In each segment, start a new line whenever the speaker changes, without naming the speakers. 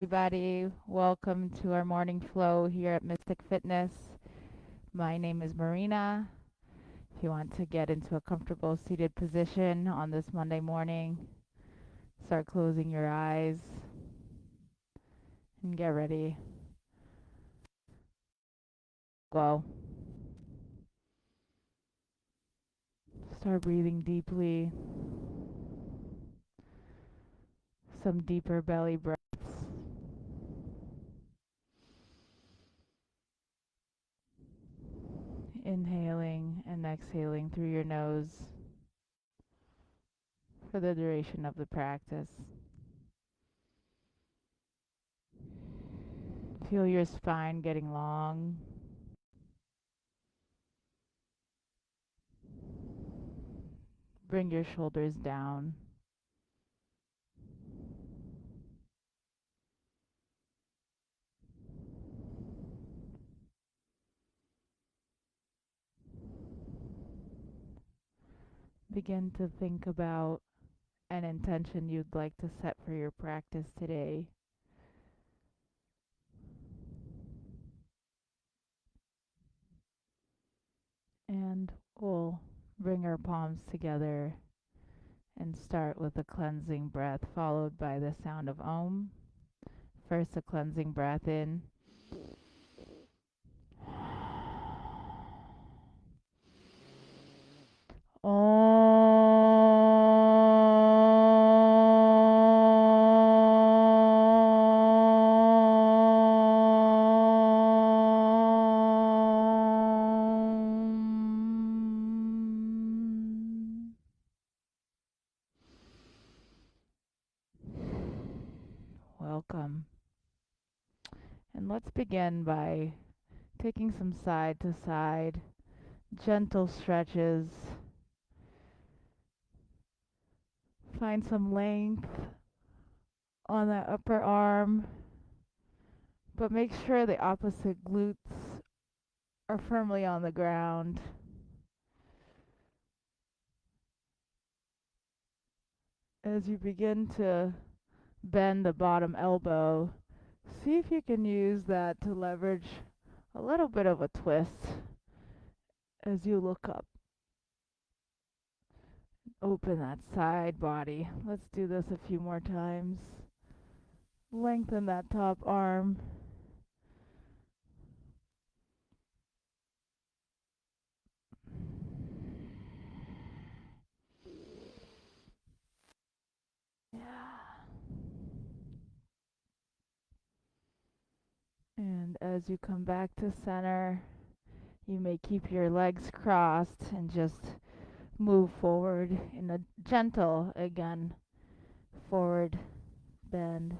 everybody. Welcome to our morning flow here at Mystic Fitness. My name is Marina. If you want to get into a comfortable seated position on this Monday morning, start closing your eyes and get ready. Go. Start breathing deeply. Some deeper belly breaths. Inhaling and exhaling through your nose for the duration of the practice. Feel your spine getting long. Bring your shoulders down. Begin to think about an intention you'd like to set for your practice today. And we'll bring our palms together and start with a cleansing breath, followed by the sound of Om. First, a cleansing breath in. Om. Welcome. And let's begin by taking some side to side, gentle stretches. Find some length on that upper arm, but make sure the opposite glutes are firmly on the ground. As you begin to bend the bottom elbow, see if you can use that to leverage a little bit of a twist as you look up. Open that side body. Let's do this a few more times. Lengthen that top arm. Yeah. And as you come back to center, you may keep your legs crossed and just move forward in a gentle, again, forward bend.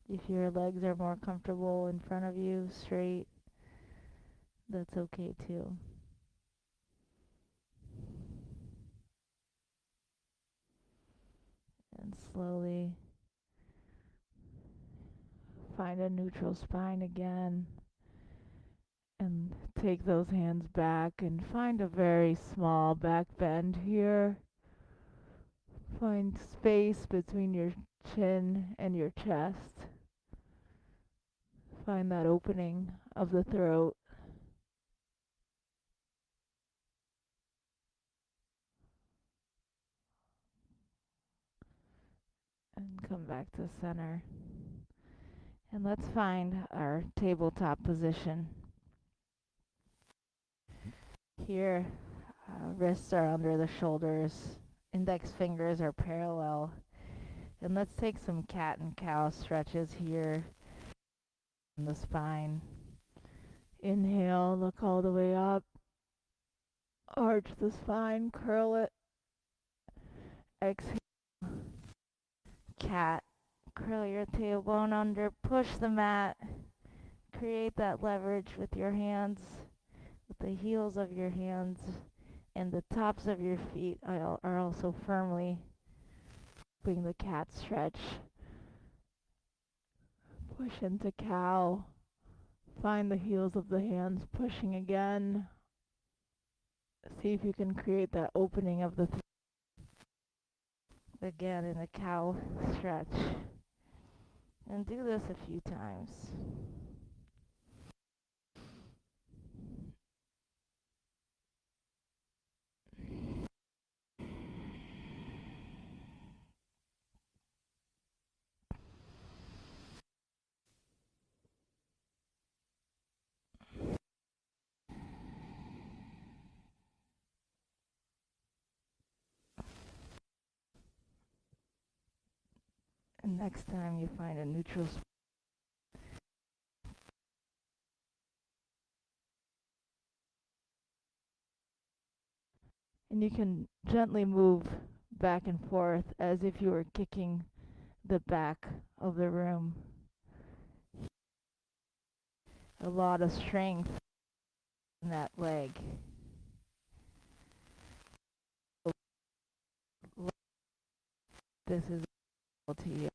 If your legs are more comfortable in front of you, straight, that's okay too. And slowly find a neutral spine again. And take those hands back and find a very small back bend here. Find space between your chin and your chest. Find that opening of the throat. And come back to center. And let's find our tabletop position. Here, wrists are under the shoulders, index fingers are parallel. And let's take some cat and cow stretches here in the spine. Inhale, look all the way up. Arch the spine, curl it. Exhale, cat. Curl your tailbone under, push the mat. Create that leverage with your hands, with the heels of your hands, and the tops of your feet are also firmly doing the cat stretch. Push into cow. Find the heels of the hands pushing again. See if you can create that opening of the Again in a cow stretch. And do this a few times. And next time you find a neutral spot, and you can gently move back and forth as if you were kicking the back of the room. A lot of strength in that leg. This is available to you.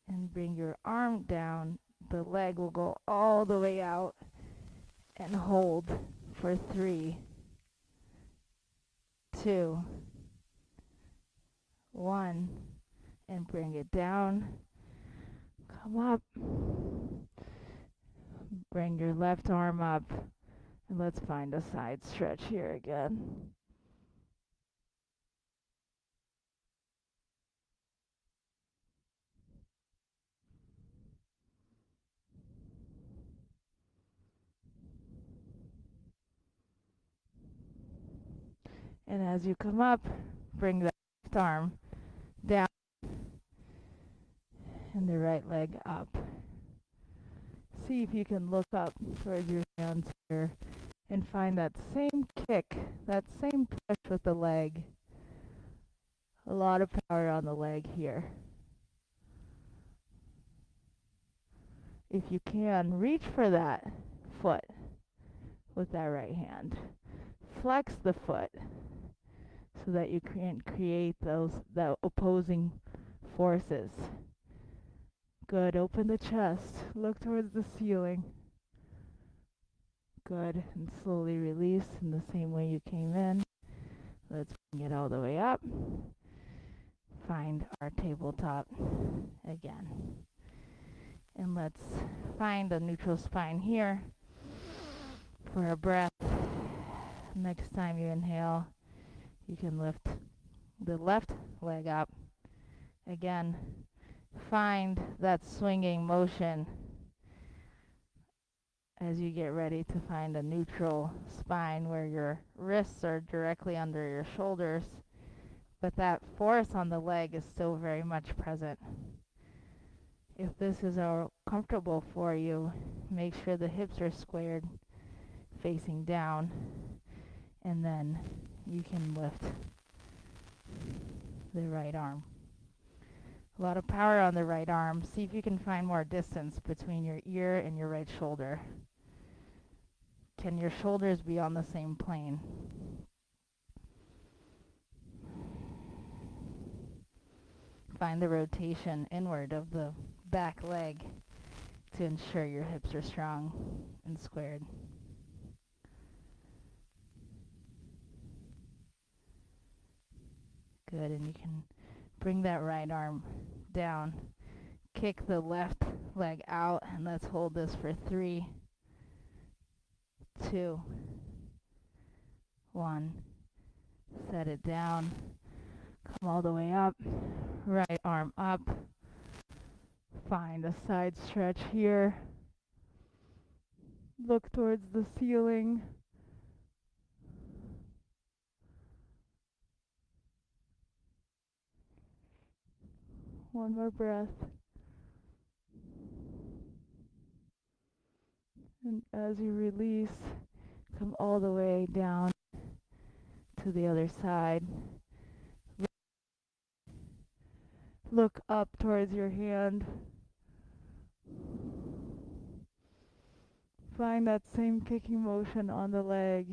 And bring your arm down. The leg will go all the way out and hold for 3, 2, 1, and bring it down. Come up. Bring your left arm up. And let's find a side stretch here again. And as you come up, bring the left arm down and the right leg up. See if you can look up towards your hands here and find that same kick, that same push with the leg. A lot of power on the leg here. If you can, reach for that foot with that right hand. Flex the foot so that you can create the opposing forces. Good. Open the chest. Look towards the ceiling. Good. And slowly release in the same way you came in. Let's bring it all the way up. Find our tabletop again. And let's find a neutral spine here for a breath. Next time you inhale, you can lift the left leg up. Again, find that swinging motion as you get ready to find a neutral spine where your wrists are directly under your shoulders, but that force on the leg is still very much present. If this is comfortable for you, make sure the hips are squared, facing down, and then you can lift the right arm. A lot of power on the right arm. See if you can find more distance between your ear and your right shoulder. Can your shoulders be on the same plane? Find the rotation inward of the back leg to ensure your hips are strong and squared. Good, and you can bring that right arm down. Kick the left leg out, and let's hold this for 3, 2, 1. Set it down. Come all the way up. Right arm up. Find a side stretch here. Look towards the ceiling. One more breath. And as you release, come all the way down to the other side. Look up towards your hand. Find that same kicking motion on the leg.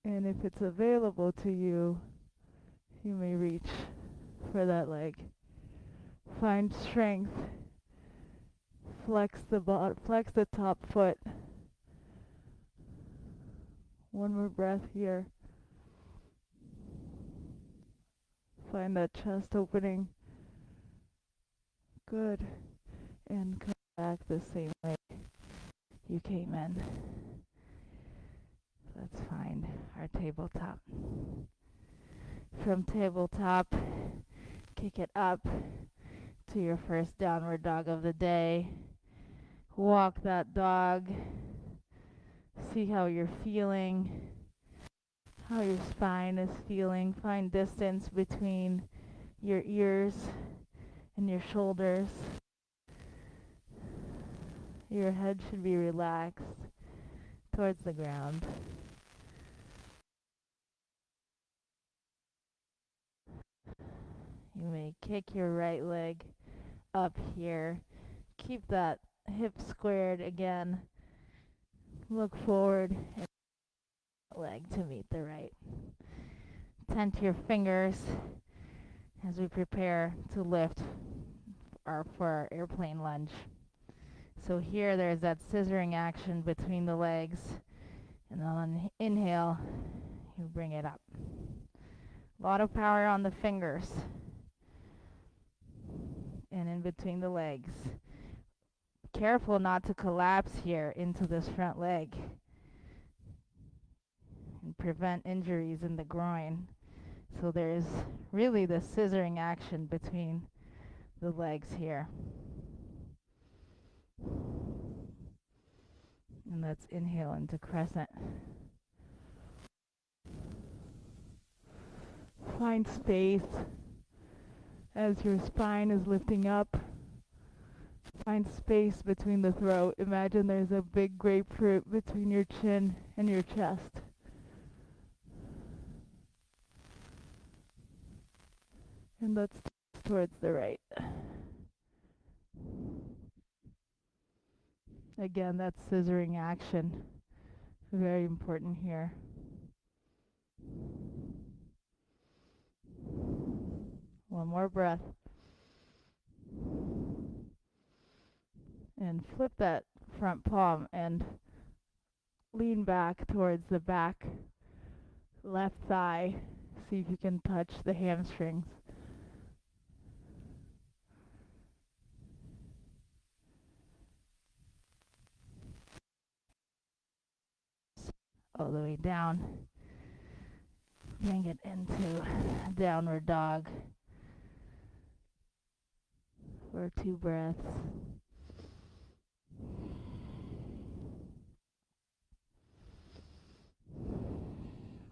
And if it's available to you, you may reach for that leg. Find strength. Flex the top foot. One more breath here. Find that chest opening. Good. And come back the same way you came in. Let's find our tabletop. From tabletop, kick it up to your first downward dog of the day. Walk that dog. See how you're feeling, how your spine is feeling. Find distance between your ears and your shoulders. Your head should be relaxed towards the ground. You may kick your right leg up here. Keep that hip squared again. Look forward and leg to meet the right. Tent your fingers as we prepare to lift for our airplane lunge. So here there's that scissoring action between the legs, and then on inhale, you bring it up. A lot of power on the fingers and in between the legs. Careful not to collapse here into this front leg and prevent injuries in the groin. So there's really the scissoring action between the legs here. And let's inhale into crescent. Find space as your spine is lifting up. Find space between the throat. Imagine there's a big grapefruit between your chin and your chest. And let's towards the right. Again, that scissoring action, very important here. One more breath. And flip that front palm and lean back towards the back left thigh. See if you can touch the hamstrings. All the way down. Bring it into downward dog for 2 breaths.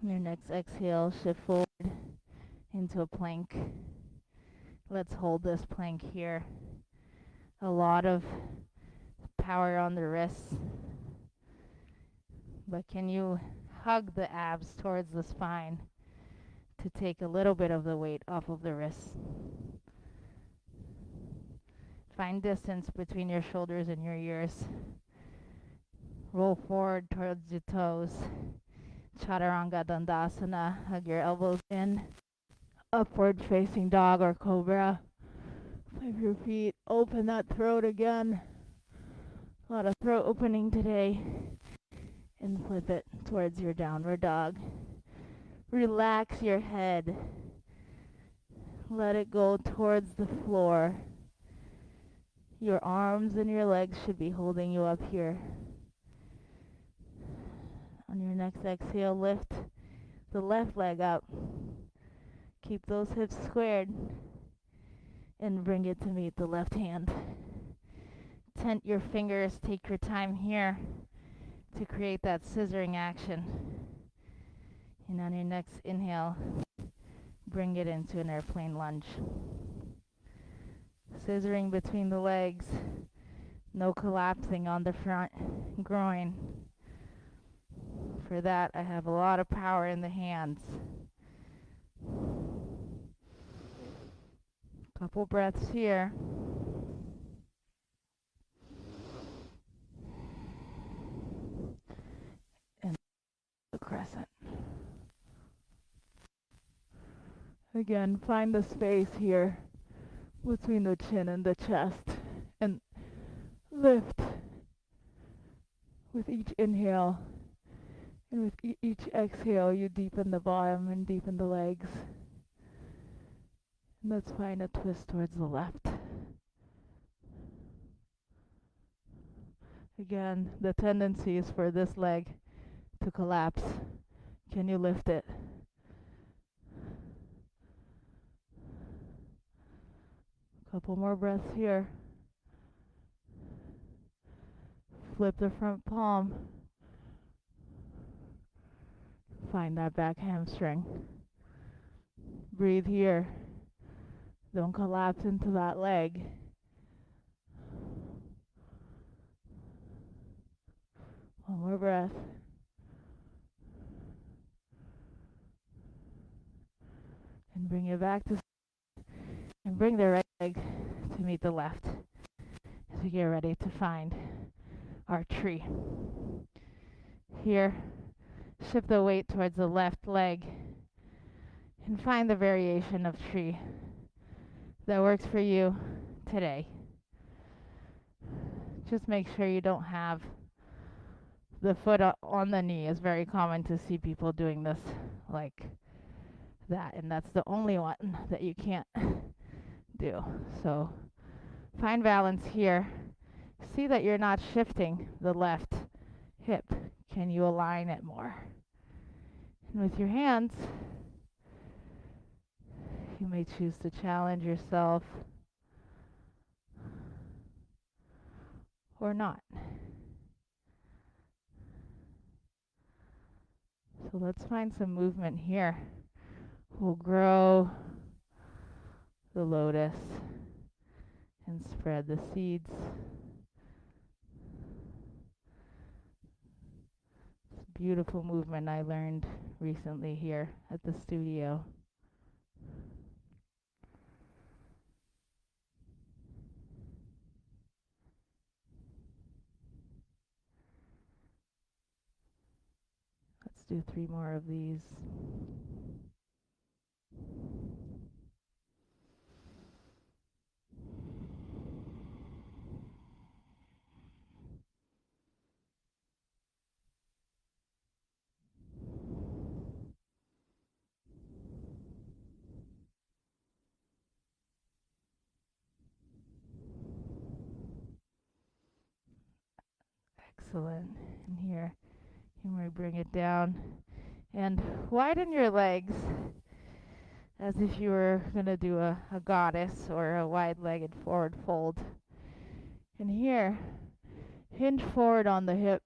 Your next exhale, shift forward into a plank. Let's hold this plank here. A lot of power on the wrists, but can you hug the abs towards the spine to take a little bit of the weight off of the wrists? Find distance between your shoulders and your ears. Roll forward towards your toes. Chaturanga Dandasana. Hug your elbows in. Upward facing dog or cobra. Flip your feet. Open that throat again. A lot of throat opening today. And flip it towards your downward dog. Relax your head. Let it go towards the floor. Your arms and your legs should be holding you up here. On your next exhale, lift the left leg up. Keep those hips squared and bring it to meet the left hand. Tent your fingers, take your time here to create that scissoring action. And on your next inhale, bring it into an airplane lunge. Scissoring between the legs, no collapsing on the front groin. for that, I have a lot of power in the hands. Couple breaths here. And the crescent. Again, find the space here between the chin and the chest and lift with each inhale. And with each exhale, you deepen the bottom and deepen the legs. And let's find a twist towards the left. Again, the tendency is for this leg to collapse. Can you lift it? Couple more breaths here. Flip the front palm. Find that back hamstring. Breathe here. Don't collapse into that leg. One more breath. And bring it back to, and bring the right leg to meet the left as we get ready to find our tree. Here, shift the weight towards the left leg and find the variation of tree that works for you today. Just make sure you don't have the foot on the knee. It's very common to see people doing this like that, and that's the only one that you can't do. So find balance here. See that you're not shifting the left hip. Can you align it more? And with your hands, you may choose to challenge yourself or not. So let's find some movement here. We'll grow the lotus and spread the seeds. It's a beautiful movement I learned recently here at the studio. Let's do 3 more of these. Excellent. And here, you may bring it down and widen your legs as if you were going to do a goddess or a wide-legged forward fold. And here, hinge forward on the hip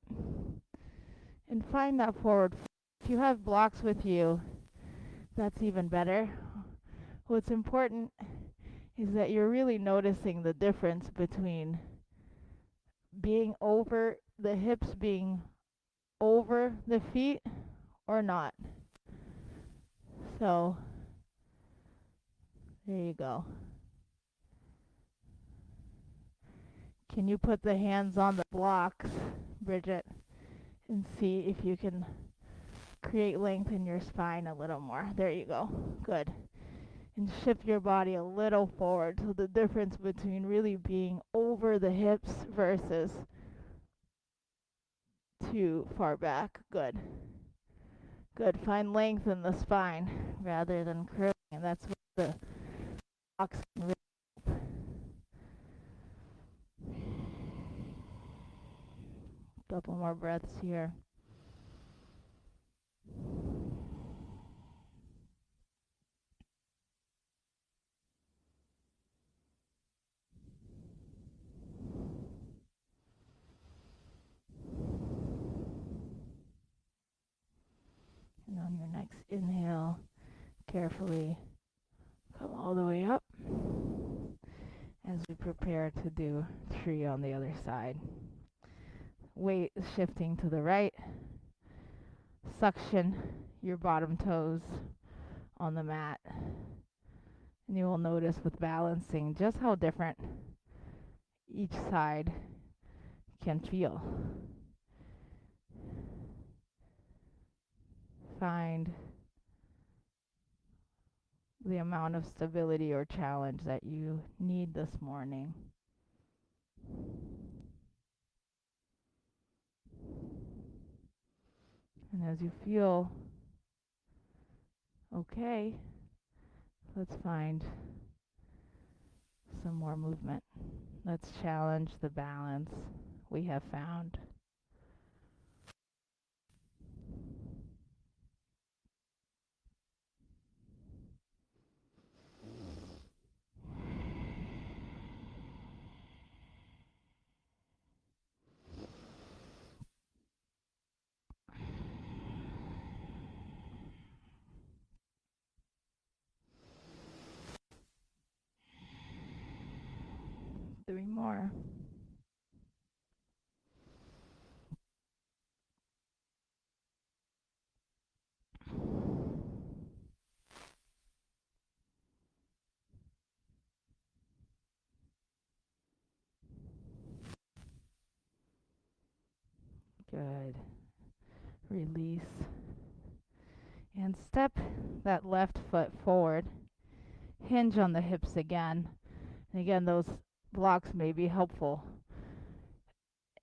and find that forward fold. If you have blocks with you, that's even better. What's important is that you're really noticing the difference between being over the hips, being over the feet or not. So there you go. Can you put the hands on the blocks, Bridget, and see if you can create length in your spine a little more? There you go. Good. And shift your body a little forward. So the difference between really being over the hips versus too far back. Good. Good. Find length in the spine rather than curling. And that's what the blocks can really help. Couple more breaths here. And on your next inhale, carefully come all the way up as we prepare to do tree on the other side. Weight is shifting to the right. suction your bottom toes on the mat. And you will notice with balancing just how different each side can feel. Find the amount of stability or challenge that you need this morning. And as you feel okay, let's find some more movement. Let's challenge the balance we have found. Three more. Good. Release. And step that left foot forward. Hinge on the hips again. And again, those blocks may be helpful.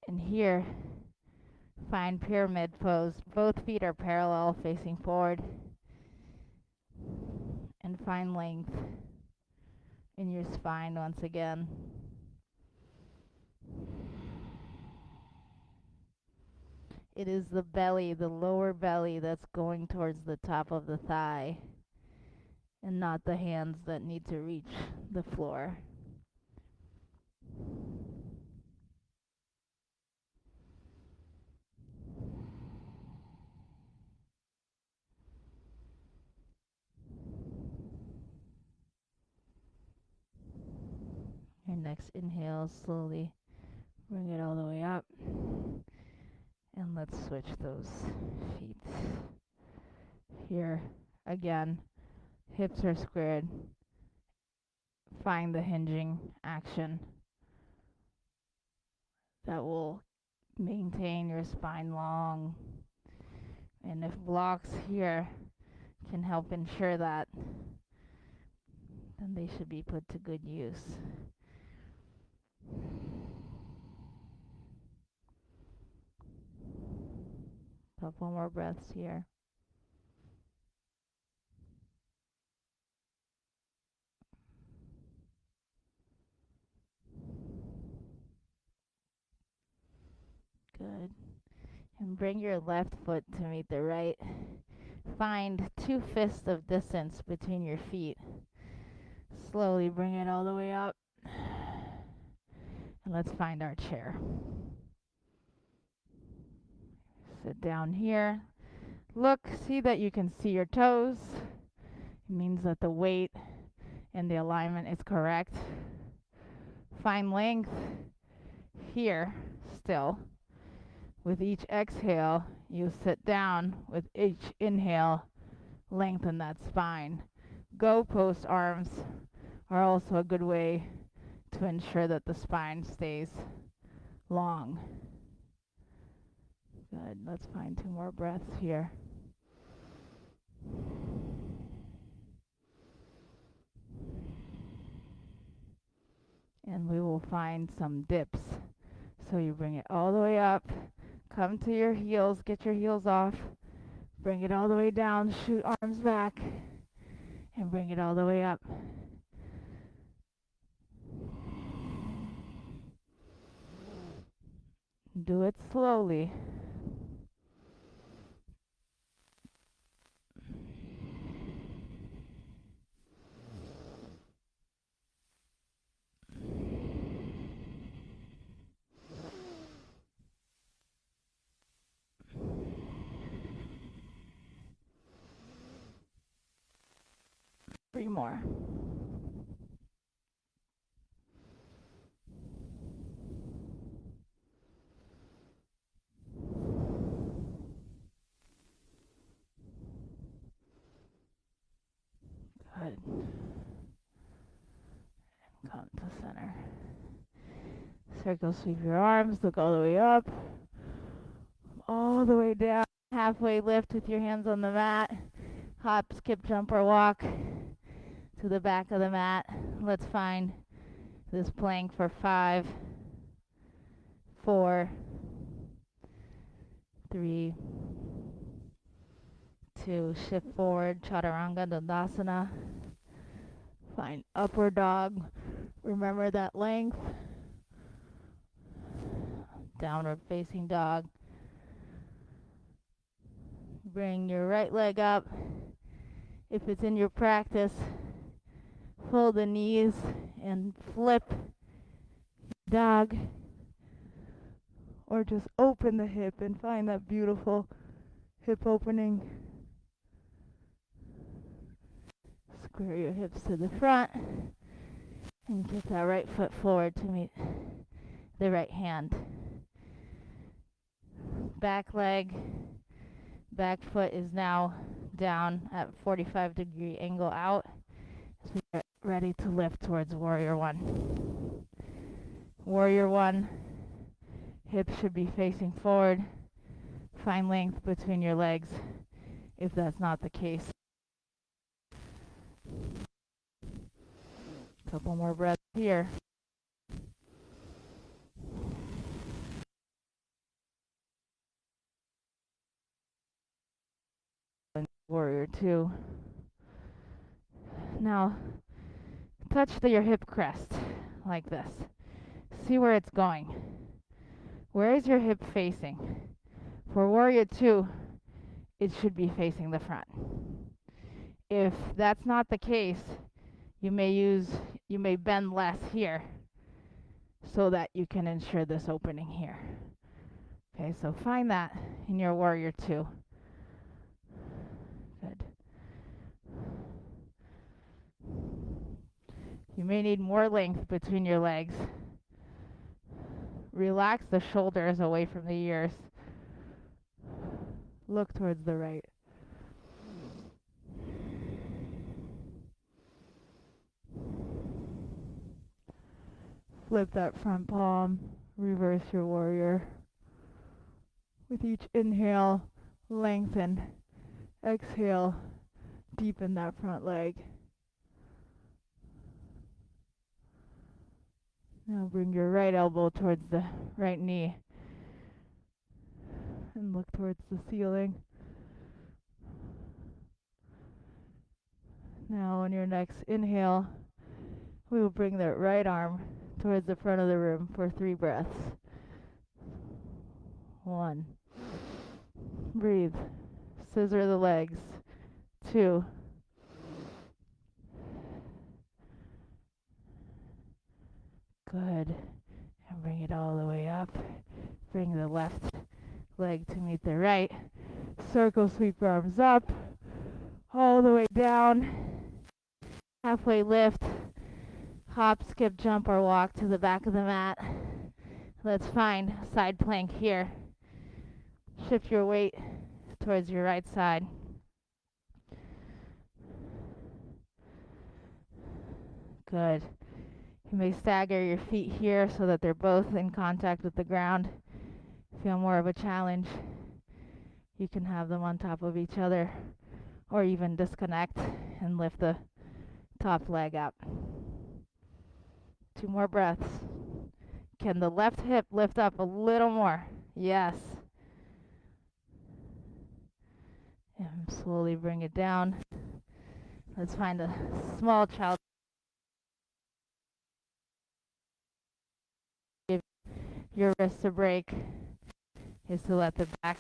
And here, find pyramid pose. Both feet are parallel, facing forward. And find length in your spine once again. It is the belly, the lower belly, that's going towards the top of the thigh, and not the hands that need to reach the floor. Your next inhale, slowly bring it all the way up. And let's switch those feet. Here, again, hips are squared. Find the hinging action that will maintain your spine long. And if blocks here can help ensure that, then they should be put to good use. Couple more breaths here. Good. And bring your left foot to meet the right. Find 2 fists of distance between your feet. Slowly bring it all the way up. And let's find our chair. Sit down here. Look, see that you can see your toes. It means that the weight and the alignment is correct. Find length here still. With each exhale, you sit down. With each inhale, lengthen that spine. Ghost arms are also a good way to ensure that the spine stays long. Good. Let's find 2 more breaths here. And we will find some dips. So you bring it all the way up, come to your heels, get your heels off, bring it all the way down, shoot arms back, and bring it all the way up. Do it slowly. Three more. Good. Come to center. Circle sweep your arms, look all the way up, all the way down. Halfway lift with your hands on the mat. Hop, skip, jump, or walk to the back of the mat. Let's find this plank for 5, 4, 3, 2. Shift forward, Chaturanga Dandasana. Find upward dog. Remember that length. Downward facing dog. Bring your right leg up. If it's in your practice, fold the knees and flip dog, or just open the hip and find that beautiful hip opening. Square your hips to the front and get that right foot forward to meet the right hand. Back leg, back foot is now down at 45-degree angle out as we get ready to lift towards Warrior One. Warrior One, hips should be facing forward. Find length between your legs if that's not the case. Couple more breaths here. Warrior Two. Now, touch your hip crest like this. See where it's going. Where is your hip facing? For Warrior Two, it should be facing the front. If that's not the case, you may bend less here so that you can ensure this opening here. Okay, so find that in your Warrior Two. Good. You may need more length between your legs. Relax the shoulders away from the ears. Look towards the right. Flip that front palm. Reverse your warrior. With each inhale, lengthen. Exhale, deepen that front leg. Now bring your right elbow towards the right knee and look towards the ceiling. Now on your next inhale, we will bring that right arm towards the front of the room for 3 breaths. 1. Breathe. Scissor the legs. 2. Good. And bring it all the way up. Bring the left leg to meet the right. Circle sweep your arms up. All the way down. Halfway lift. Hop, skip, jump, or walk to the back of the mat. Let's find side plank here. Shift your weight towards your right side. Good. You may stagger your feet here so that they're both in contact with the ground. Feel more of a challenge, you can have them on top of each other, or even disconnect and lift the top leg up. 2 more breaths. Can the left hip lift up a little more? Yes. And slowly bring it down. Let's find a small child. Give your wrist a break is to let the back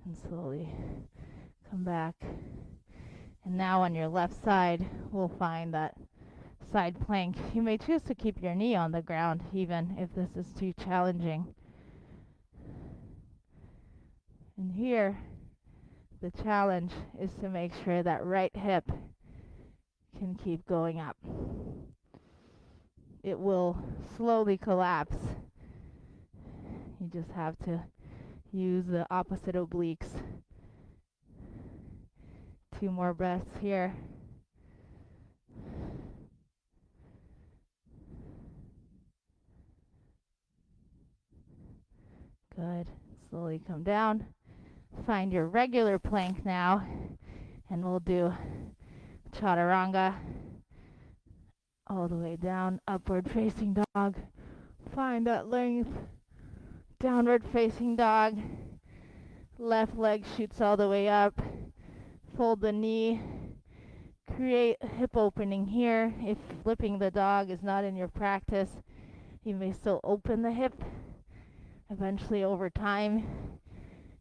and slowly come back. And now on your left side, we'll find that side plank. You may choose to keep your knee on the ground even if this is too challenging. And here, the challenge is to make sure that right hip can keep going up. It will slowly collapse. You just have to use the opposite obliques. 2 more breaths here. Good. Slowly come down. Find your regular plank now, and we'll do chaturanga all the way down, upward facing dog. Find that length. Downward facing dog. Left leg shoots all the way up. Fold the knee. Create a hip opening here. If flipping the dog is not in your practice, you may still open the hip. Eventually, over time,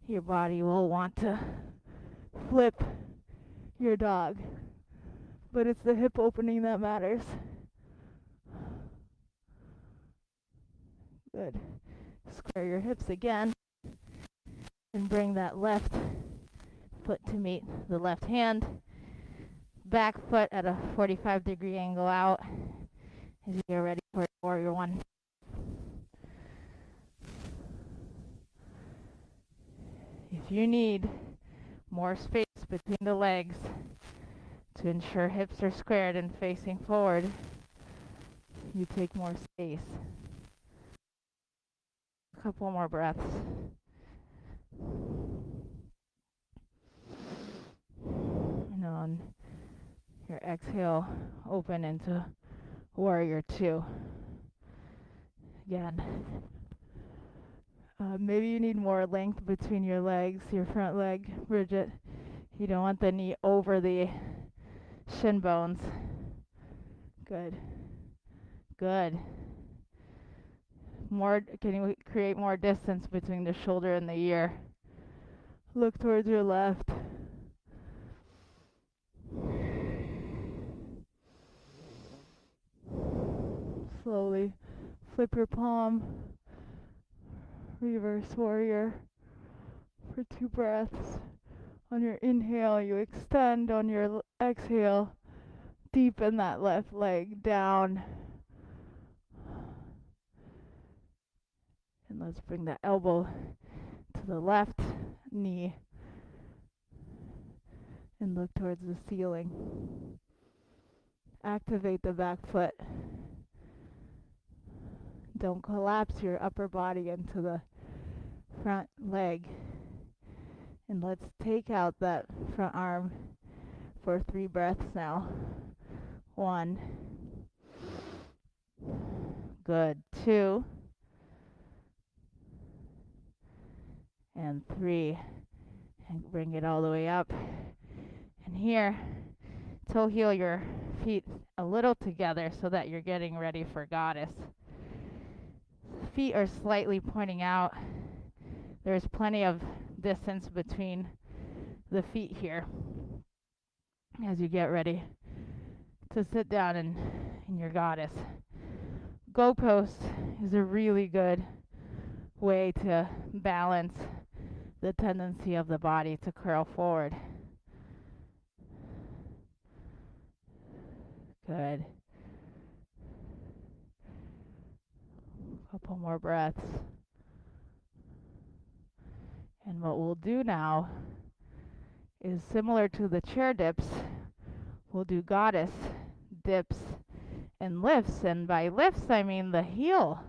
your body will want to flip your dog. But it's the hip opening that matters. Good. Square your hips again. And bring that left foot to meet the left hand. Back foot at a 45-degree angle out as you get ready for warrior one. If you need more space between the legs to ensure hips are squared and facing forward, you take more space. A couple more breaths. And on your exhale, open into warrior two. Again. Maybe you need more length between your legs, your front leg, Bridget. You don't want the knee over the shin bones. Good. Good. Can you create more distance between the shoulder and the ear? Look towards your left. Slowly flip your palm. Reverse warrior for 2 breaths. On your inhale, you extend. On your exhale, deepen that left leg down. And let's bring the elbow to the left knee and look towards the ceiling. Activate the back foot. Don't collapse your upper body into the front leg. And let's take out that front arm for 3 breaths now. 1. Good. 2. And 3. And bring it all the way up. And here, toe heel your feet a little together so that you're getting ready for goddess. Feet are slightly pointing out. There's plenty of distance between the feet here as you get ready to sit down in your goddess. Go post is a really good way to balance the tendency of the body to curl forward. Good. Couple more breaths. And what we'll do now is similar to the chair dips. We'll do goddess dips and lifts. And by lifts, I mean the heel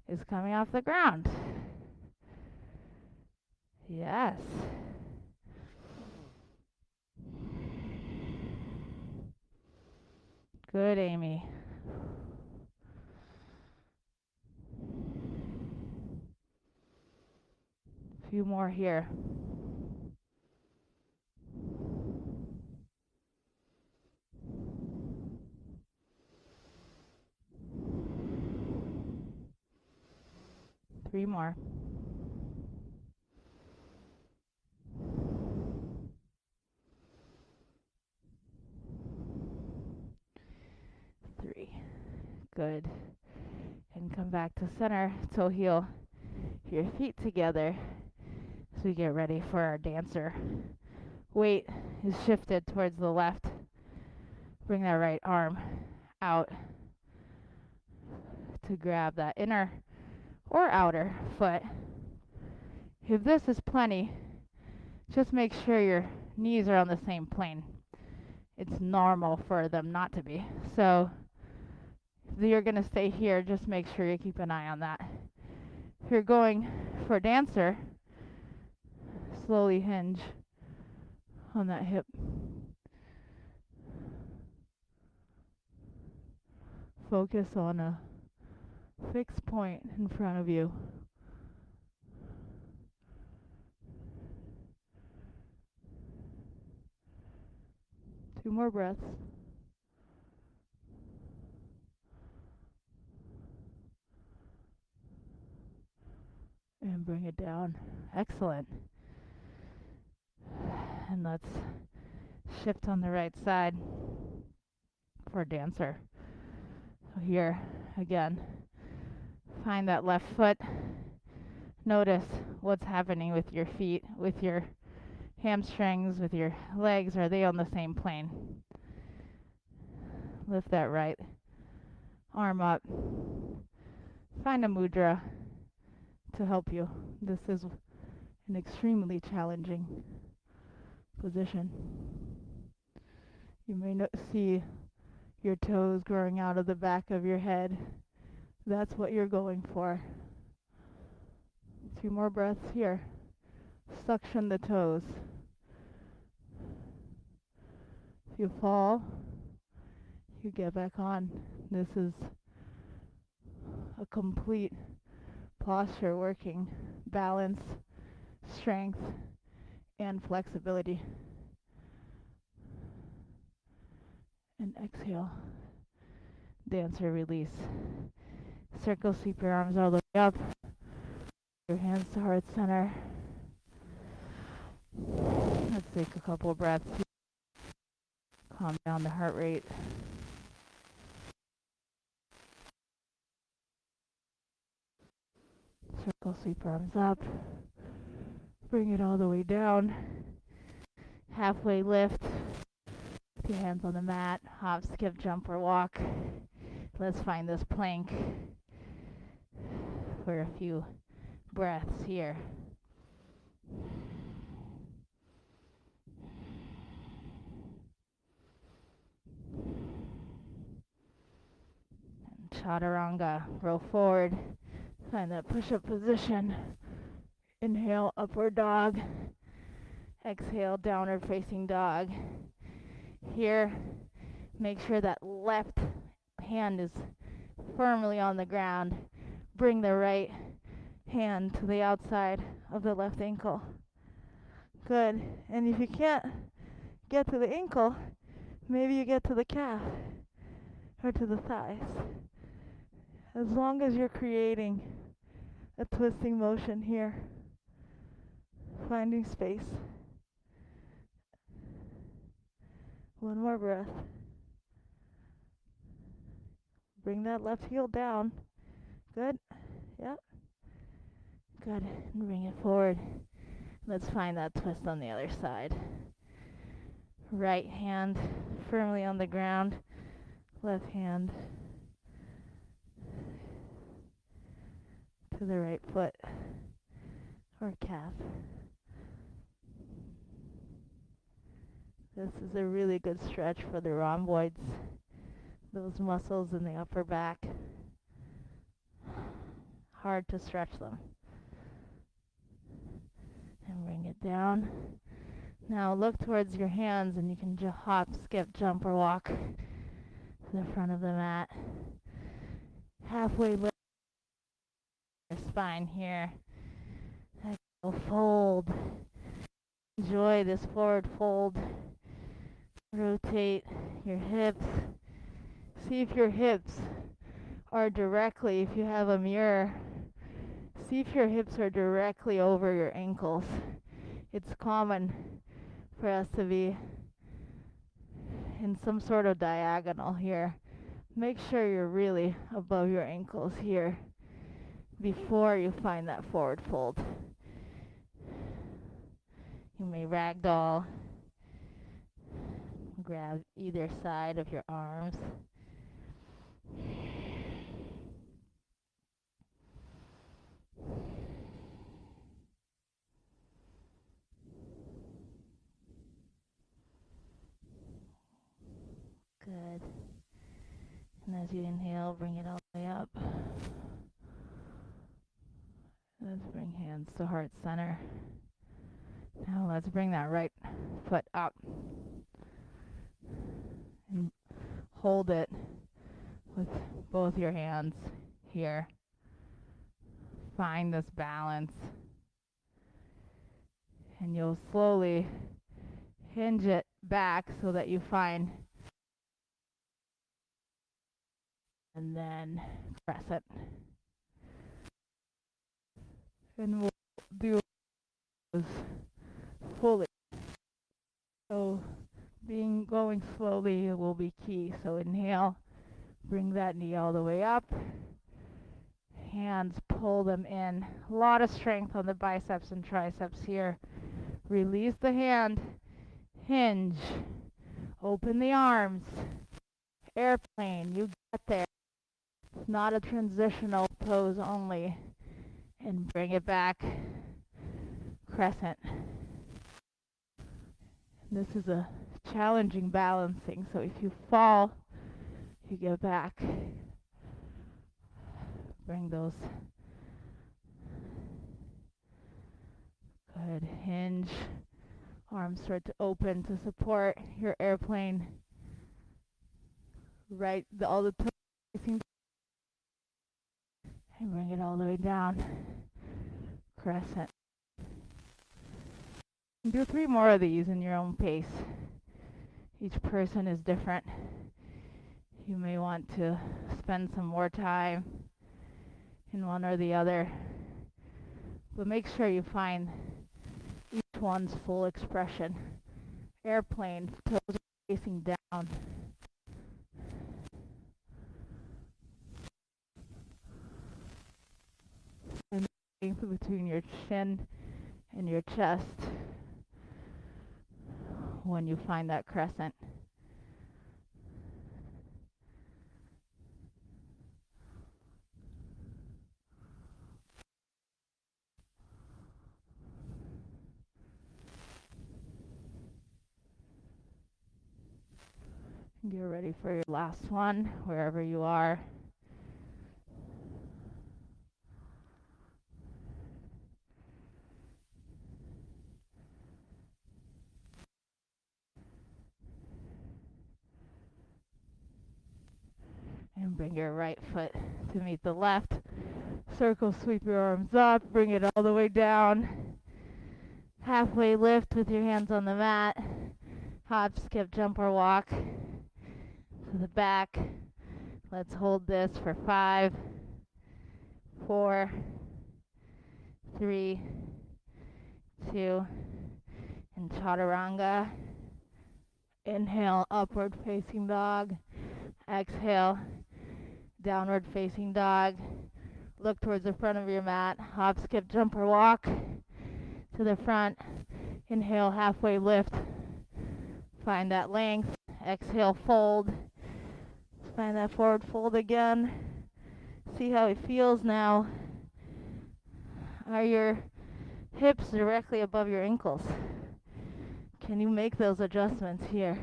is coming off the ground. Yes. Good, Amy. A few more here. Three more. 3. Good. And come back to center. Toe heel your feet together as we get ready for our dancer. Weight is shifted towards the left Bring that right arm out to grab that inner or outer foot. If this is plenty, just make sure your knees are on the same plane. It's normal for them not to be. So if you're going to stay here, just make sure you keep an eye on that. If you're going for dancer, slowly hinge on that hip. Focus on a fixed point in front of you. Two more breaths. And bring it down. Excellent. And let's shift on the right side for dancer. So here, again, find that left foot. Notice what's happening with your feet, with your hamstrings, with your legs. Are they on the same plane? Lift that right arm up. Find a mudra to help you. This is an extremely challenging position. You may not see your toes growing out of the back of your head. That's what you're going for. 2 more breaths here. Suction the toes. If you fall, you get back on. This is a complete posture working, balance, strength, and flexibility. And exhale. Dancer release. Circle, sweep your arms all the way up. Your hands to heart center. Let's take a couple breaths. Calm down the heart rate. Circle, sweep arms up. Bring it all the way down. Halfway lift. Your hands on the mat. Hop, skip, jump, or walk. Let's find this plank for a few breaths here. And chaturanga. Roll forward. Find that push-up position. Inhale, upward dog. Exhale, downward facing dog. Here, make sure that left hand is firmly on the ground. Bring the right hand to the outside of the left ankle. Good. And if you can't get to the ankle, maybe you get to the calf or to the thighs. As long as you're creating a twisting motion here, finding space. One more breath. Bring that left heel down. Good. Yep. Good. And bring it forward. Let's find that twist on the other side. Right hand firmly on the ground. Left hand to the right foot or calf. This is a really good stretch for the rhomboids, those muscles in the upper back. Hard to stretch them. And bring it down. Now look towards your hands and you can hop, skip, jump, or walk to the front of the mat. Halfway lift your spine here. Fold. Enjoy this forward fold. Rotate your hips. See if your hips are directly, if you have a mirror, see if your hips are directly over your ankles. It's common for us to be in some sort of diagonal here. Make sure you're really above your ankles here before you find that forward fold. You may ragdoll, grab either side of your arms. Good. And as you inhale, bring it all the way up. Let's bring hands to heart center. Now let's bring that right foot up and hold it with both your hands here. Find this balance, and you'll slowly hinge it back so that you find, and then press it. And we'll do this fully. So going slowly will be key. So inhale, bring that knee all the way up. Hands, pull them in. A lot of strength on the biceps and triceps here. Release the hand, hinge, open the arms, airplane, you got there. It's not a transitional pose only. And bring it back, crescent. This is a challenging balancing, so if you fall, you get back. Bring those. Good. Hinge. Arms start to open to support your airplane. Right, all the toes facing, and bring it all the way down. Crescent. Do 3 more of these in your own pace. Each person is different. You may want to spend some more time in one or the other, but make sure you find each one's full expression. Airplane, toes facing down. And length between your chin and your chest when you find that crescent. Get ready for your last one, wherever you are. And bring your right foot to meet the left. Circle, sweep your arms up, bring it all the way down. Halfway lift with your hands on the mat. Hop, skip, jump, or walk to the back. Let's hold this for 5, 4, 3, 2, and chaturanga. Inhale, upward facing dog. Exhale, downward facing dog. Look towards the front of your mat. Hop, skip, jump, or walk to the front. Inhale, halfway lift. Find that length. Exhale, fold. Find that forward fold again. See how it feels now. Are your hips directly above your ankles? Can you make those adjustments here?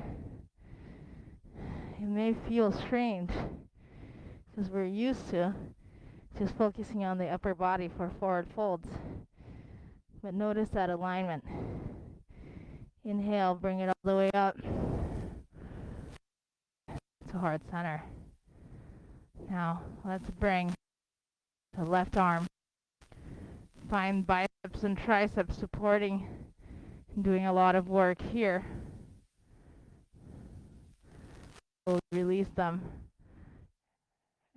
It may feel strange because we're used to just focusing on the upper body for forward folds. But notice that alignment. Inhale, bring it all the way up to heart center. Now, let's bring the left arm. Find biceps and triceps supporting and doing a lot of work here. We'll release them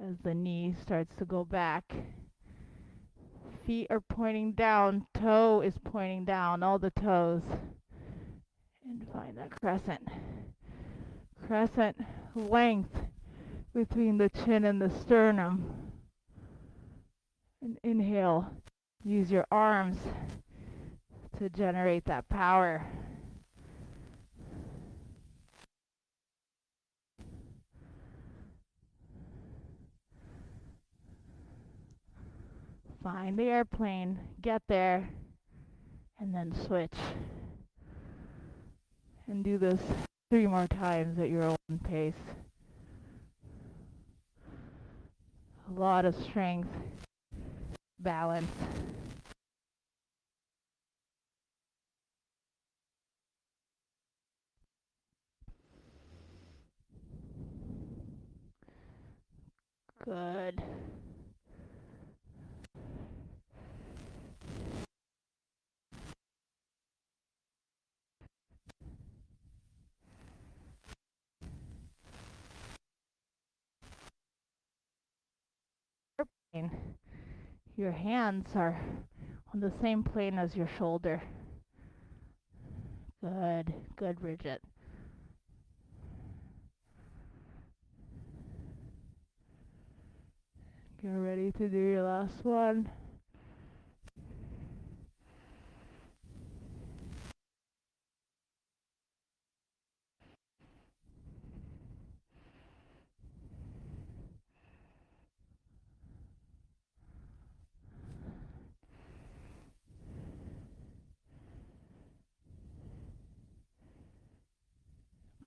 as the knee starts to go back. Feet are pointing down, toe is pointing down, all the toes. And find that crescent. Crescent length between the chin and the sternum. And inhale, use your arms to generate that power. Find the airplane, get there, and then switch. And do this 3 more times at your own pace. A lot of strength, balance. Good. Your hands are on the same plane as your shoulder. Good, good, Bridget. Get ready to do your last one.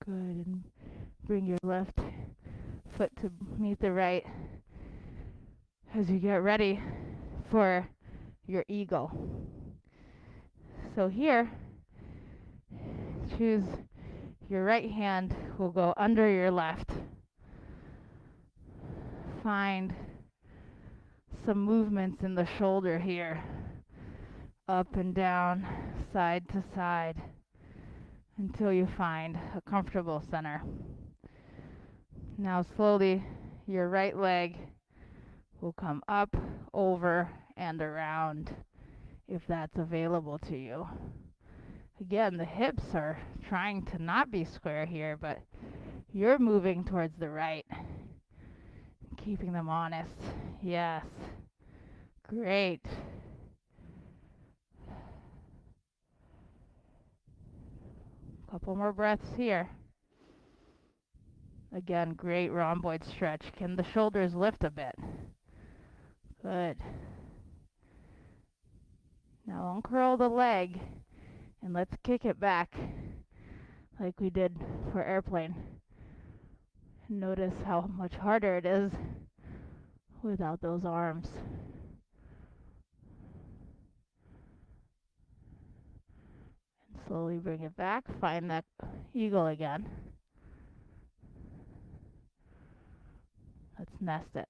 Good, and bring your left foot to meet the right as you get ready for your eagle. So here, choose your right hand will go under your left. Find some movements in the shoulder here, up and down, side to side, until you find a comfortable center. Now slowly, your right leg will come up, over, and around if that's available to you. Again, the hips are trying to not be square here, but you're moving towards the right, keeping them honest. Yes. Great. Couple more breaths here. Again, great rhomboid stretch. Can the shoulders lift a bit? Good. Now uncurl the leg and let's kick it back like we did for airplane. Notice how much harder it is without those arms. And slowly bring it back. Find that eagle again. Let's nest it.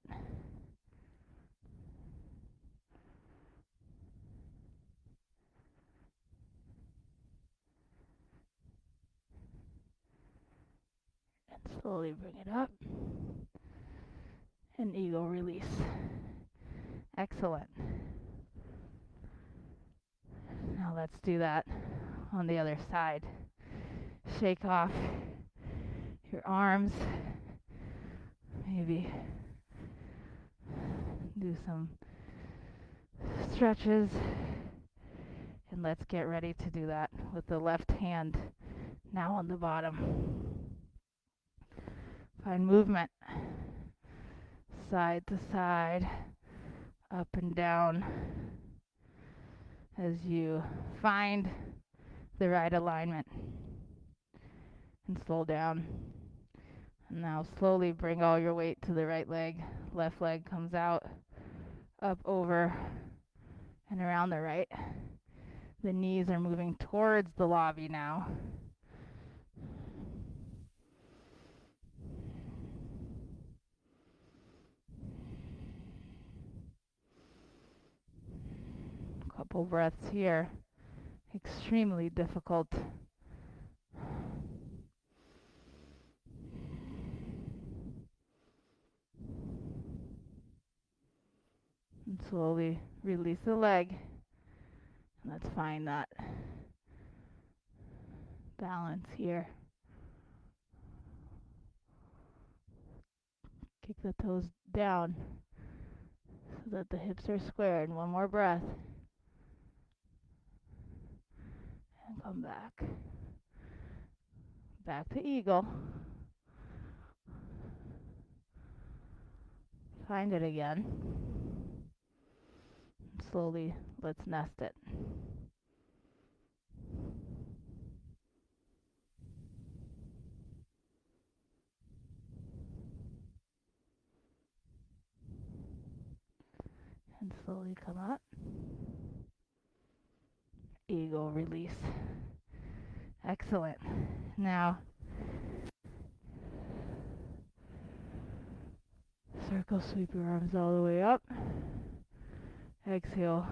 And slowly bring it up. And eagle release. Excellent. Now let's do that on the other side. Shake off your arms. Maybe do some stretches. And let's get ready to do that with the left hand now on the bottom. Find movement. Side to side, up and down as you find the right alignment. And slow down. And now slowly bring all your weight to the right leg. Left leg comes out, up, over, and around the right. The knees are moving towards the lobby now. Couple breaths here. Extremely difficult. And slowly release the leg. Let's find that balance here. Kick the toes down so that the hips are squared. One more breath. And come back. Back to eagle. Find it again. slowly let's nest it. And slowly come up. Ego release. Excellent. Now, circle, sweep your arms all the way up. Exhale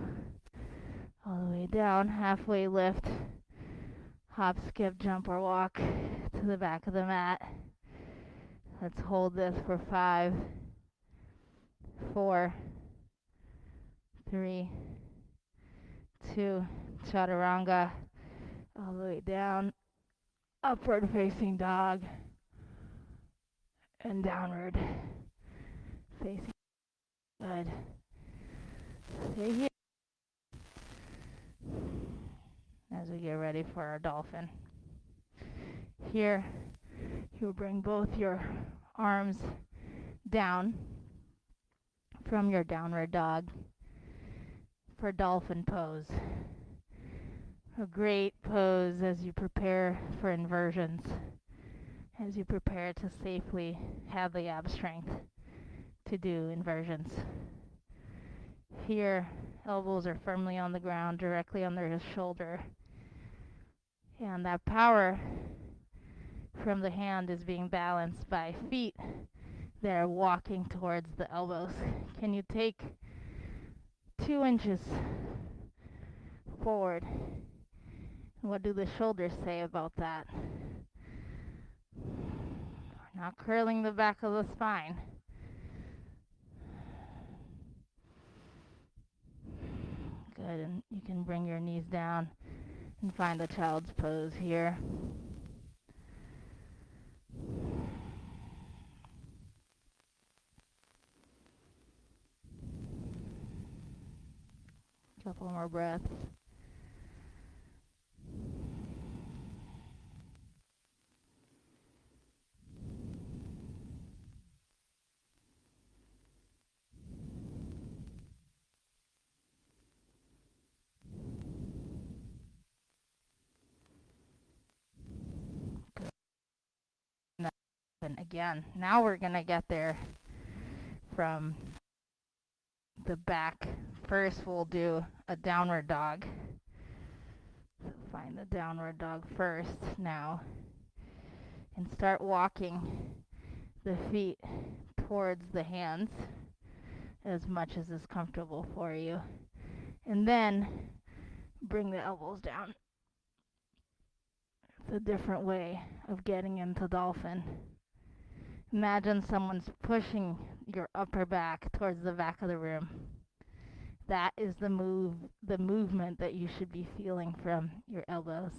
all the way down. Halfway lift. Hop, skip, jump, or walk to the back of the mat. Let's hold this for 5, 4, 3, 2, chaturanga. All the way down. Upward facing dog. And downward facing. Good. Stay here as we get ready for our dolphin. Here, you'll bring both your arms down from your downward dog for dolphin pose. A great pose as you prepare for inversions, as you prepare to safely have the ab strength to do inversions. Here, elbows are firmly on the ground, directly under his shoulder. And that power from the hand is being balanced by feet that are walking towards the elbows. Can you take 2 inches forward? What do the shoulders say about that? We're not curling the back of the spine. Good, and you can bring your knees down and find a child's pose here. Couple more breaths. And again, now we're going to get there from the back. First, we'll do a downward dog. So find the downward dog first now. And start walking the feet towards the hands as much as is comfortable for you. And then bring the elbows down. It's a different way of getting into dolphin. Imagine someone's pushing your upper back towards the back of the room. That is the movement that you should be feeling from your elbows.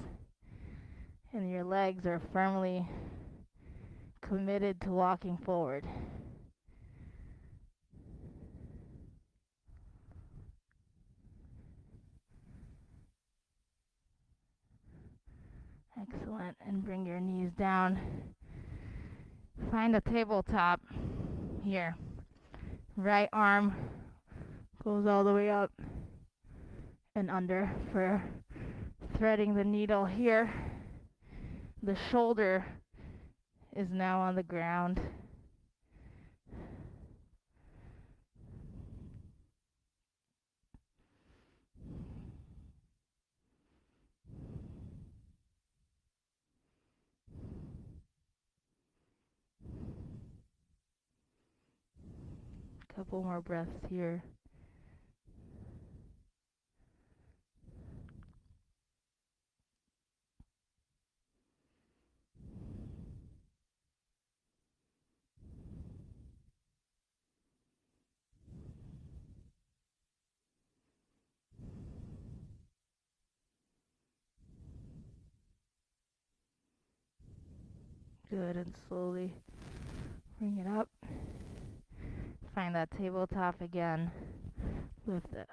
And your legs are firmly committed to walking forward. Excellent. And bring your knees down. Find a tabletop here. Right arm goes all the way up and under for threading the needle here. The shoulder is now on the ground. Couple more breaths here. Good, and slowly bring it up. Find that tabletop again. Lift the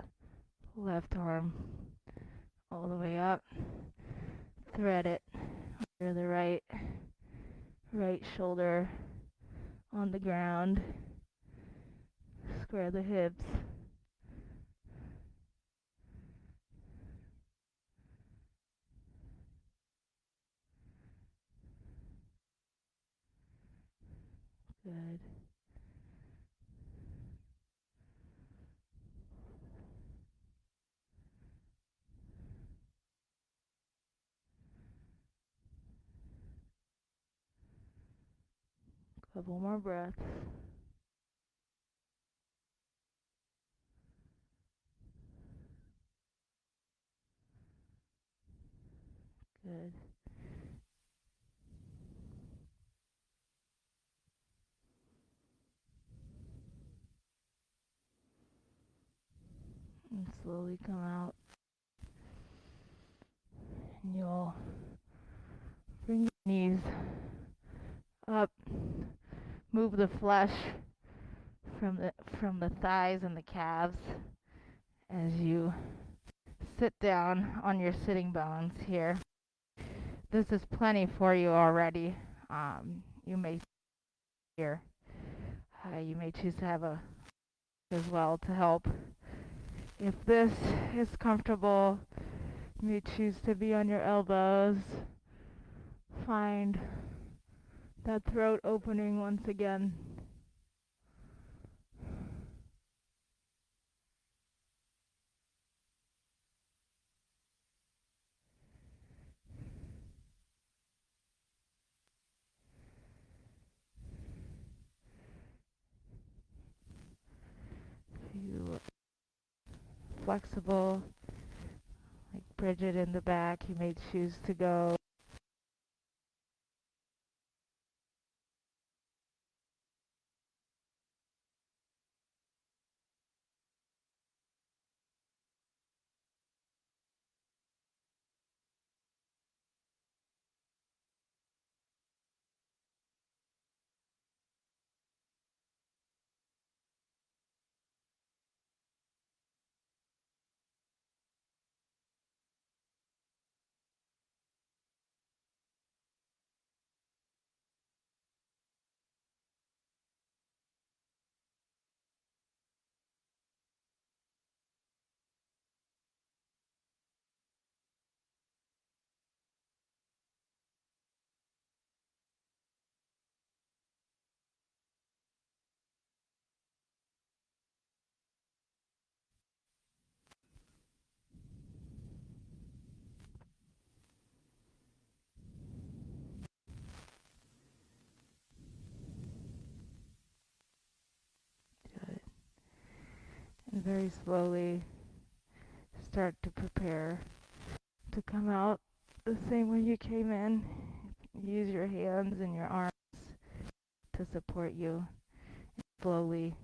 left arm all the way up. Thread it under the right shoulder on the ground. Square the hips. Good. Couple more breaths. Good. And slowly come out. And you'll bring your knees up. Move the flesh from the thighs and the calves as you sit down on your sitting bones here. This is plenty for you already. You may here. You may choose to have a as well to help. If this is comfortable, you may choose to be on your elbows. Find that throat opening once again. If you are flexible, like Bridget in the back, you may choose to go and very slowly start to prepare to come out the same way you came in. Use your hands and your arms to support you. Slowly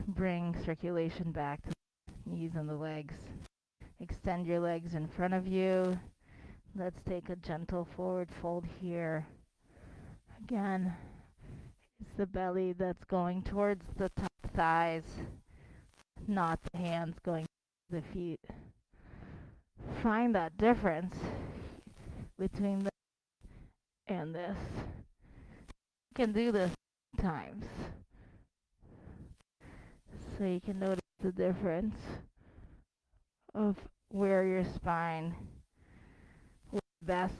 bring circulation back to the knees and the legs. Extend your legs in front of you. Let's take a gentle forward fold here. Again, it's the belly that's going towards the top thighs, not the hands going to the feet. Find that difference between this and this. You can do this times so you can notice the difference of where your spine is best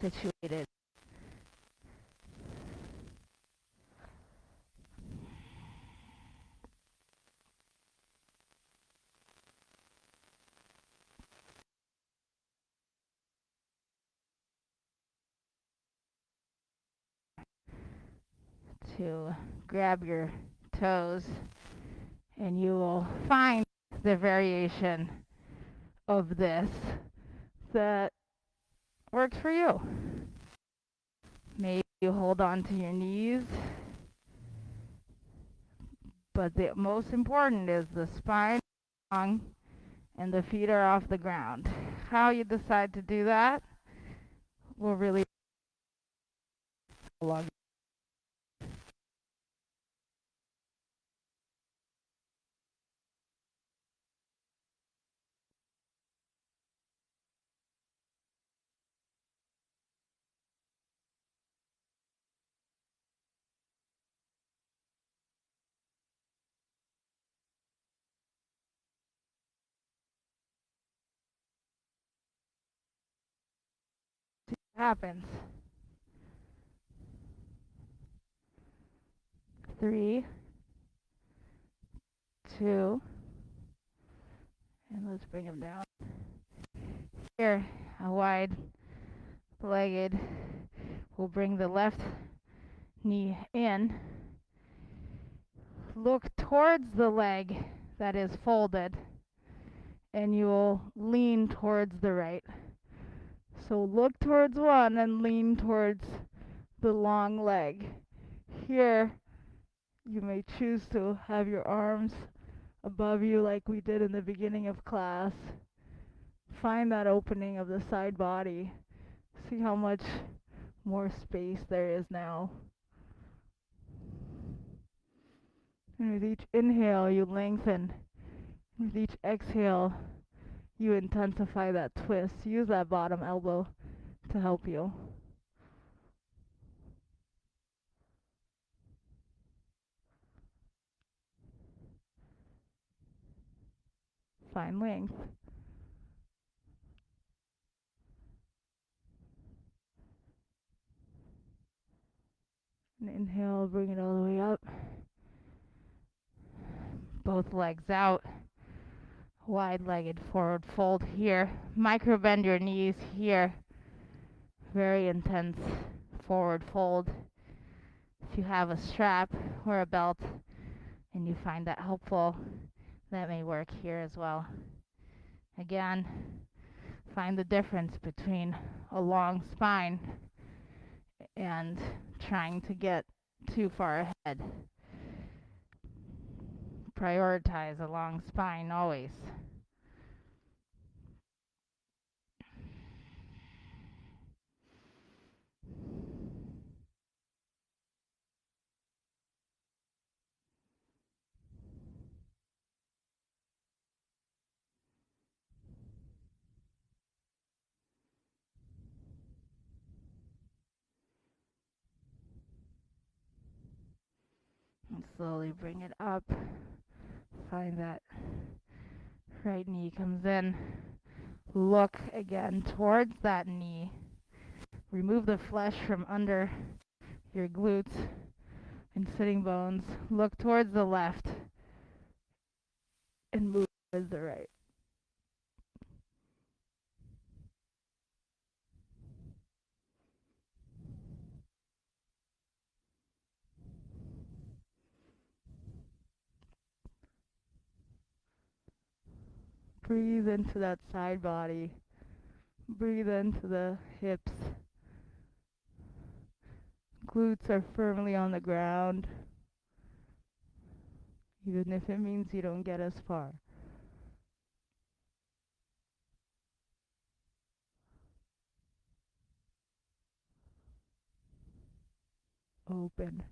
situated. To grab your toes, and you will find the variation of this that works for you. Maybe you hold on to your knees, but the most important is the spine long and the feet are off the ground. How you decide to do that will really long happens. 3, 2, and let's bring them down. Here, a wide-legged. We'll bring the left knee in. Look towards the leg that is folded, and you will lean towards the right. So look towards one and lean towards the long leg. Here, you may choose to have your arms above you like we did in the beginning of class. Find that opening of the side body. See how much more space there is now. And with each inhale, you lengthen. With each exhale, you intensify that twist. Use that bottom elbow to help you. Find length. And inhale, bring it all the way up. Both legs out. Wide-legged forward fold here. Micro bend your knees here. Very intense forward fold. If you have a strap or a belt and you find that helpful, that may work here as well. Again, find the difference between a long spine and trying to get too far ahead. Prioritize a long spine always. And slowly bring it up. Find that right knee comes in. Look again towards that knee. Remove the flesh from under your glutes and sitting bones. Look towards the left and move towards the right. Breathe into that side body. Breathe into the hips. Glutes are firmly on the ground, even if it means you don't get as far. Open.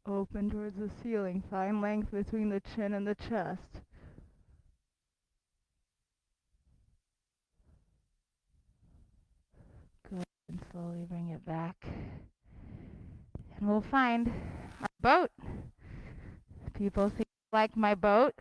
Open towards the ceiling. Find length between the chin and the chest. Good. And slowly bring it back. And we'll find our boat. People seem to like my boat.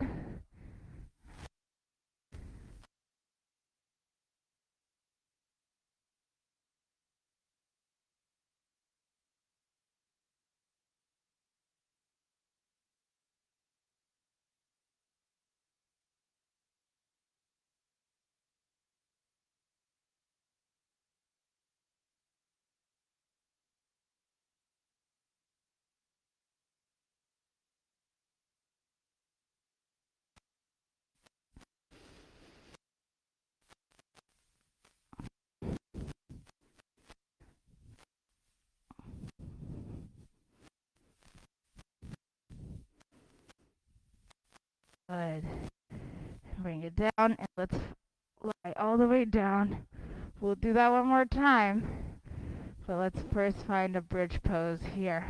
Good. Bring it down and let's lie all the way down. We'll do that one more time. But let's first find a bridge pose here.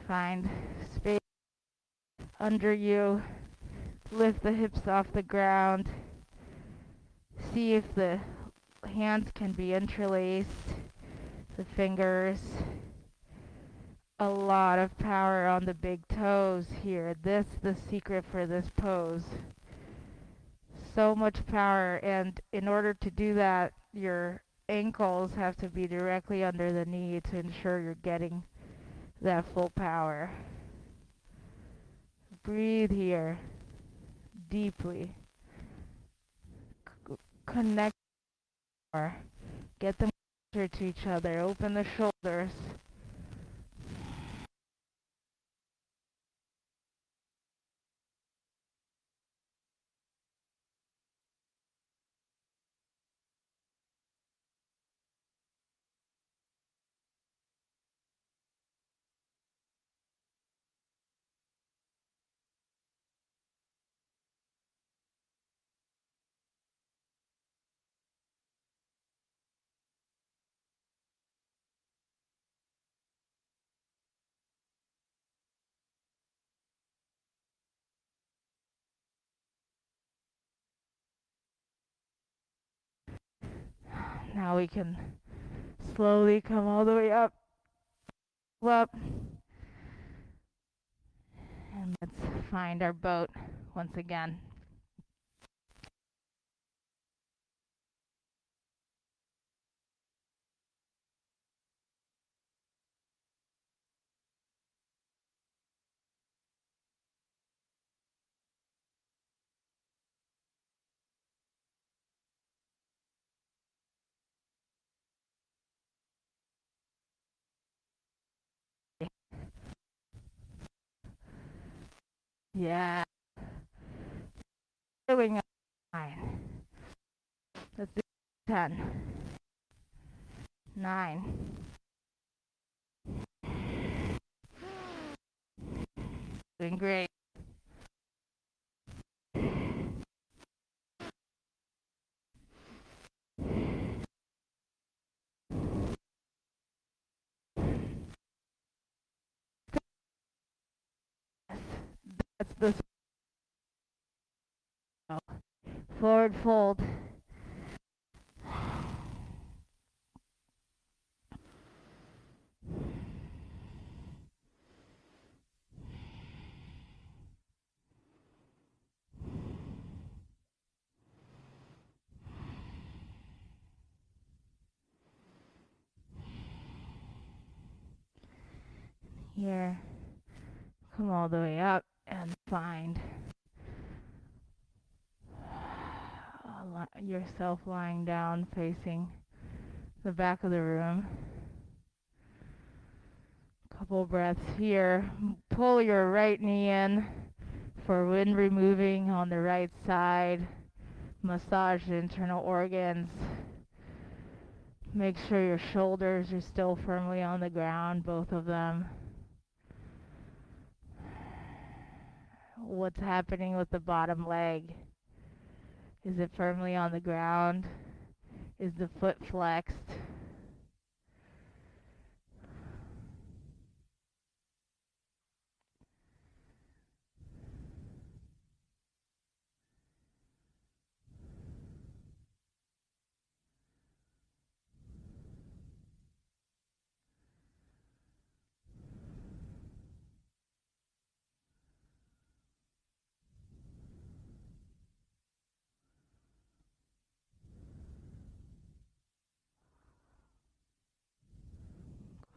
Find space under you. Lift the hips off the ground. See if the hands can be interlaced. The fingers. A lot of power on the big toes here. This the secret for this pose. So much power, and in order to do that, your ankles have to be directly under the knee to ensure you're getting that full power. Breathe here deeply. Connect more. Get them closer to each other. Open the shoulders. Now we can slowly come all the way up, up, and let's find our boat once again. Yeah, doing 9. Let's do 10, 9. Doing great. That's the forward fold. Here, come all the way up and find yourself lying down facing the back of the room. Couple breaths here. Pull your right knee in for wind removing on the right side. Massage the internal organs. Make sure your shoulders are still firmly on the ground, both of them. What's happening with the bottom leg? Is it firmly on the ground? Is the foot flexed?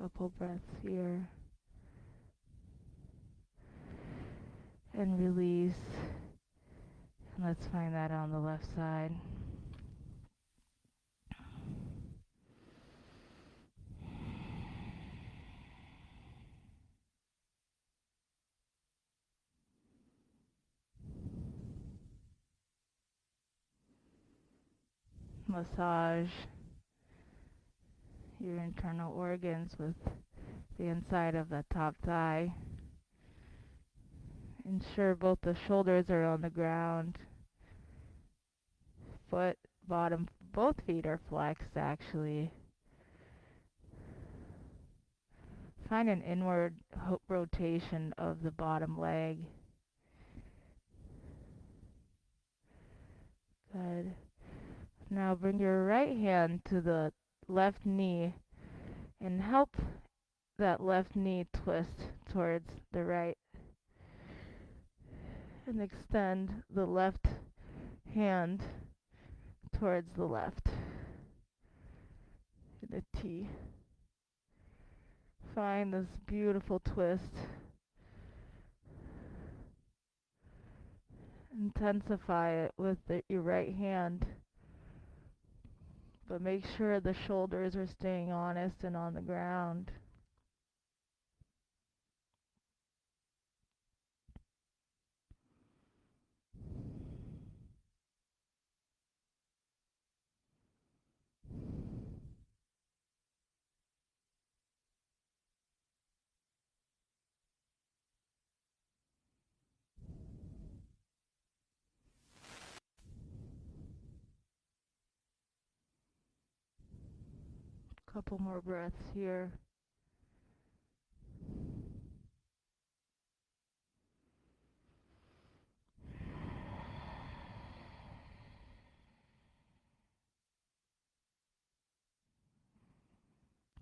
Couple breaths here. And release. And let's find that on the left side. Massage your internal organs with the inside of the top thigh. Ensure both the shoulders are on the ground. Foot, bottom, both feet are flexed actually. Find an inward rotation of the bottom leg. Good. Now bring your right hand to the left knee and help that left knee twist towards the right. And extend the left hand towards the left. The T. Find this beautiful twist. Intensify it with your right hand, but make sure the shoulders are staying honest and on the ground. Couple more breaths here.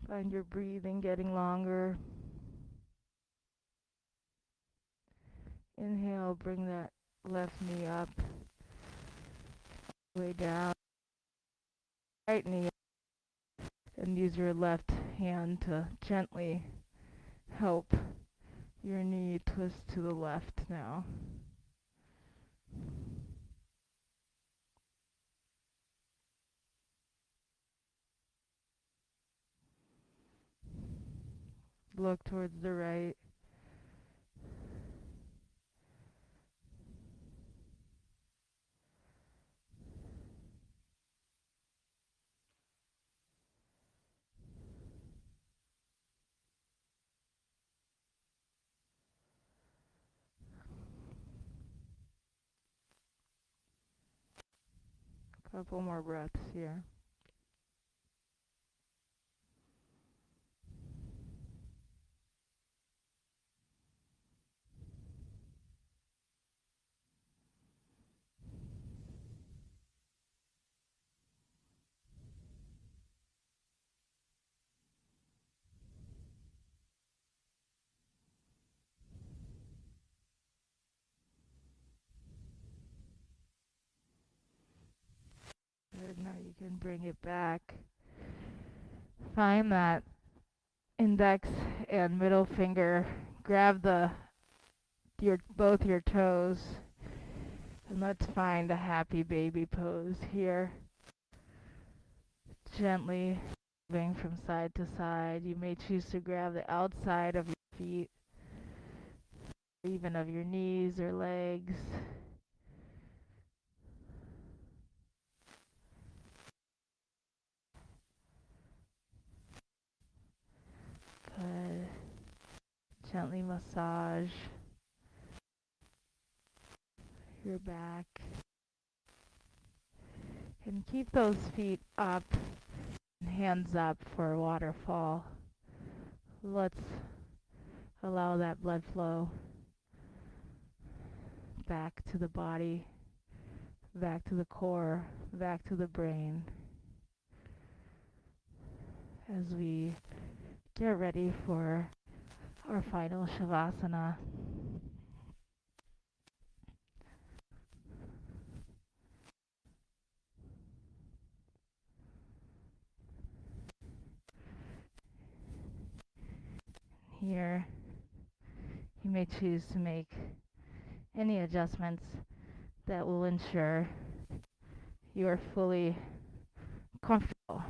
Find your breathing getting longer. Inhale, bring that left knee up, way down. Right knee up, and use your left hand to gently help your knee twist to the left now. Look towards the right. Couple more breaths here. Good. Now you can bring it back. Find that index and middle finger. Grab both your toes, and let's find a happy baby pose here. Gently moving from side to side. You may choose to grab the outside of your feet, even of your knees or legs. Good. Gently massage your back. And keep those feet up and hands up for a waterfall. Let's allow that blood flow back to the body, back to the core, back to the brain as we get ready for our final Shavasana. Here, you may choose to make any adjustments that will ensure you are fully comfortable.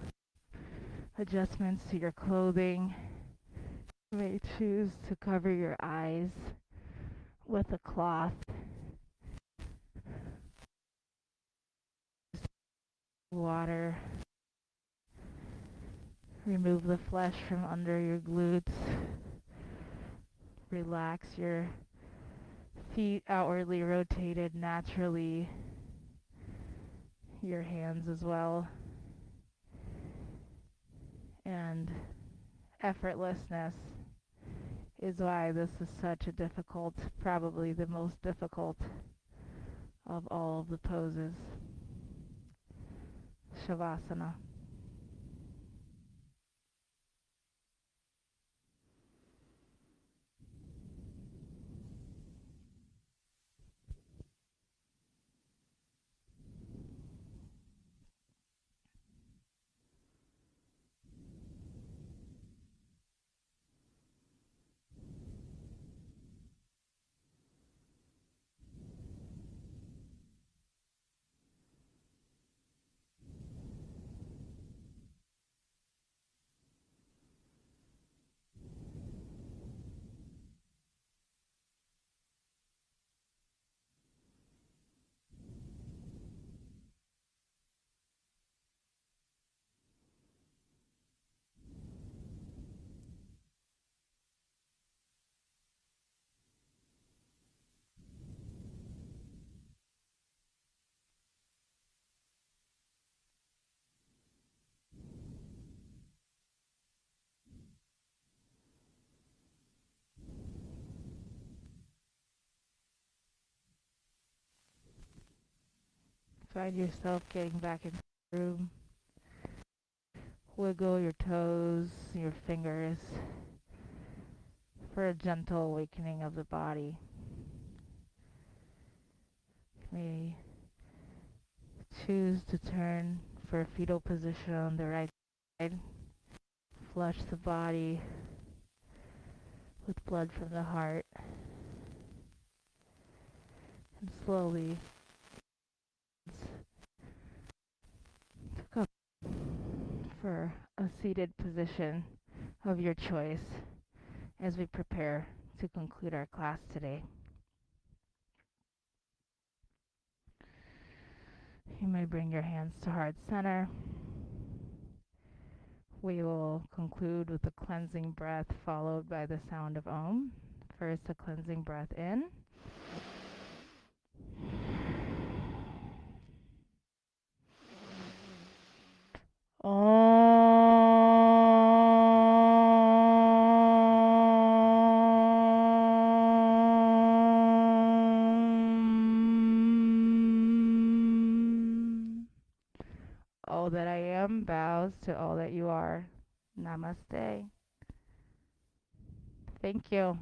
Adjustments to your clothing. You may choose to cover your eyes with a cloth. Water. Remove the flesh from under your glutes. Relax your feet outwardly rotated naturally. Your hands as well. And effortlessness is why this is such a difficult, probably the most difficult of all of the poses. Shavasana. find yourself getting back into the room, wiggle your toes, your fingers for a gentle awakening of the body. You may choose to turn for a fetal position on the right side. Flush the body with blood from the heart, and slowly look up for a seated position of your choice as we prepare to conclude our class today. You may bring your hands to heart center. We will conclude with a cleansing breath followed by the sound of Om. First, a cleansing breath in. All that I am bows to all that you are. Namaste. Thank you.